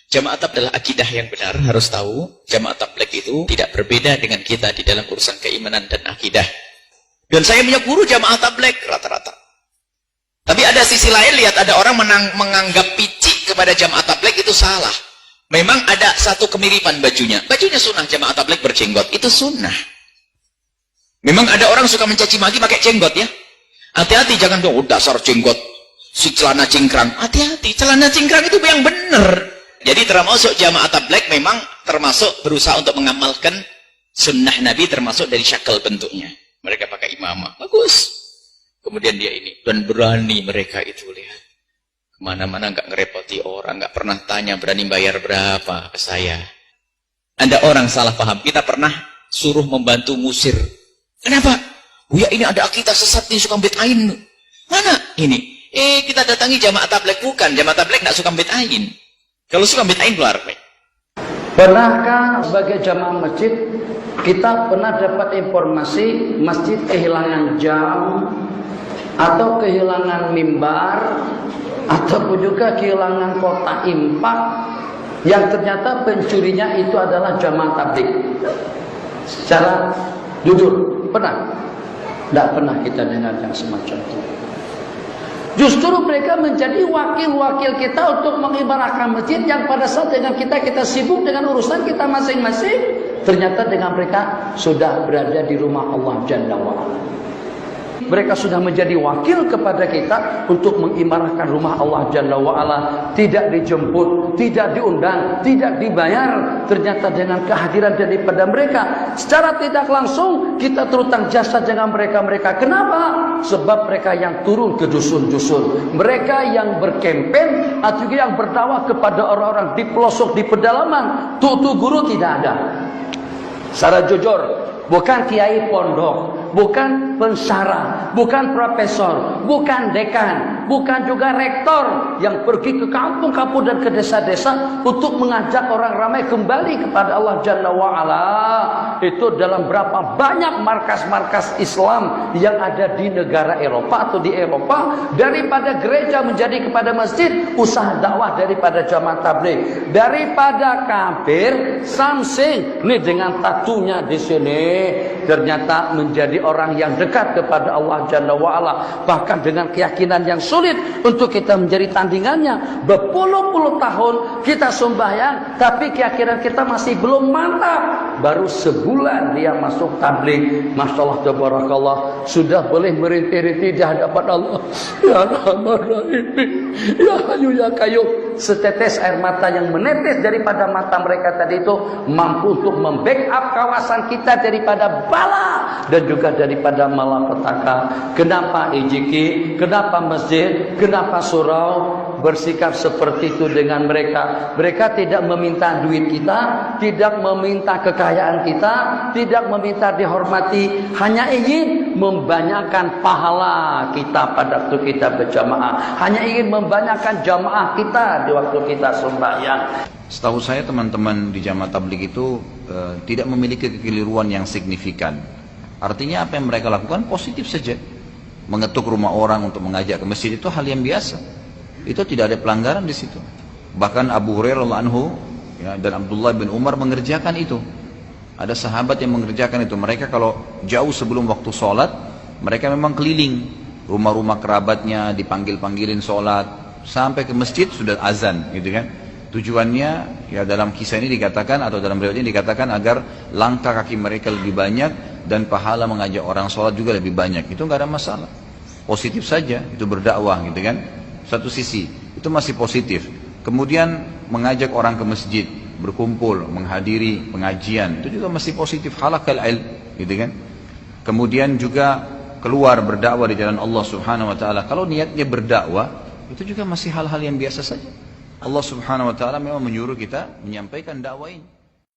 Jamaah tabligh adalah akidah yang benar, harus tahu. Jamaah tabligh itu tidak berbeda dengan kita di dalam urusan keimanan dan akidah. Dan saya punya guru jamaah tabligh rata-rata. Tapi ada sisi lain, lihat ada orang menganggap picik kepada jamaah tabligh itu salah. Memang ada satu kemiripan bajunya. Bajunya sunnah, jamaah tabligh berjenggot, itu sunnah. Memang ada orang suka mencaci maki pakai jenggot ya. Hati-hati, jangan dong, dasar jenggot, si celana cingkrang. Hati-hati, celana cingkrang itu yang benar. Jadi termasuk jamaah tabligh memang termasuk berusaha untuk mengamalkan sunnah Nabi, termasuk dari syakal bentuknya. Mereka pakai imamah, bagus. Kemudian dia ini, dan berani mereka itu, lihat. Kemana-mana nggak ngerepoti orang, nggak pernah tanya berani bayar berapa ke saya. Ada orang salah paham, kita pernah suruh membantu ngusir. Kenapa? Buya ini ada akidah sesat nih, suka bid'ain. Mana? Ini. Kita datangi jamaah tabligh, bukan. Jamaah tabligh nggak suka bid'ain. Kalau suka bid'ain keluar. Pernahkah sebagai jamaah masjid kita pernah dapat informasi masjid kehilangan jam atau kehilangan mimbar ataupun juga kehilangan kotak infak yang ternyata pencurinya itu adalah jamaah tabligh? Secara jujur, pernah? Tidak pernah kita dengar yang semacam itu. Justru mereka menjadi wakil-wakil kita untuk mengibarahkan masjid yang pada saat dengan kita sibuk dengan urusan kita masing-masing. Ternyata dengan mereka sudah berada di rumah Allah Jalla wa'ala. Mereka sudah menjadi wakil kepada kita untuk mengimarahkan rumah Allah Jalla wa'ala. Tidak dijemput, tidak diundang, tidak dibayar. Ternyata dengan kehadiran daripada mereka, secara tidak langsung kita terutang jasa dengan mereka-mereka. Kenapa? Sebab mereka yang turun ke dusun-dusun, mereka yang berkempen atau yang berdakwah kepada orang-orang di pelosok, di pedalaman. Tutu guru tidak ada. Secara jujur, bukan kiai pondok, bukan pensyarah, bukan profesor, bukan dekan, bukan juga rektor yang pergi ke kampung-kampung dan ke desa-desa untuk mengajak orang ramai kembali kepada Allah Jalla wa'ala. Itu dalam berapa banyak markas-markas Islam yang ada di negara Eropa atau di Eropa. Daripada gereja menjadi kepada masjid, usaha dakwah daripada jamaah tabligh. Daripada kafir, samsing, ini dengan tatunya di sini, ternyata menjadi orang yang dekat kepada Allah Jalla wa'ala. Bahkan dengan keyakinan yang sulit untuk kita menjadi tandingannya. Berpuluh-puluh tahun kita sembahyang, tapi keyakinan kita masih belum mantap. Baru sebulan dia masuk tabligh, Masya Allah tabarakallah, sudah boleh merintih-rintih di hadapan Allah. Ya Rahman Rahim, Ya Hayyu Ya Qayyum. Setetes air mata yang menetes daripada mata mereka tadi itu mampu untuk membackup kawasan kita daripada bala dan juga daripada malapetaka. Kenapa IJK? Kenapa masjid? Kenapa surau bersikap seperti itu dengan mereka? Mereka tidak meminta duit kita, tidak meminta kekayaan kita, tidak meminta dihormati, hanya ingin membanyakkan pahala kita pada waktu kita berjamaah, hanya ingin membanyakkan jamaah kita di waktu kita sembahyang. Setahu saya teman-teman di jamaah tabligh itu tidak memiliki kekeliruan yang signifikan. Artinya apa yang mereka lakukan positif saja. Mengetuk rumah orang untuk mengajak ke masjid itu hal yang biasa. Itu tidak ada pelanggaran di situ. Bahkan Abu Hurairah radhiyallahu anhu ya, dan Abdullah bin Umar mengerjakan itu. Ada sahabat yang mengerjakan itu. Mereka kalau jauh sebelum waktu sholat, mereka memang keliling rumah-rumah kerabatnya, dipanggil-panggilin sholat sampai ke masjid sudah azan, gitu kan? Tujuannya ya dalam kisah ini dikatakan atau dalam riwayat ini dikatakan agar langkah kaki mereka lebih banyak dan pahala mengajak orang sholat juga lebih banyak. Itu nggak ada masalah, positif saja itu berdakwah, gitu kan? Satu sisi itu masih positif. Kemudian mengajak orang ke masjid, berkumpul, menghadiri pengajian, itu juga masih positif, halakal ilm, gitu kan? Kemudian juga keluar berdakwah di jalan Allah Subhanahu wa taala. Kalau niatnya berdakwah, itu juga masih hal-hal yang biasa saja. Allah Subhanahu wa taala memang menyuruh kita menyampaikan dakwah ini.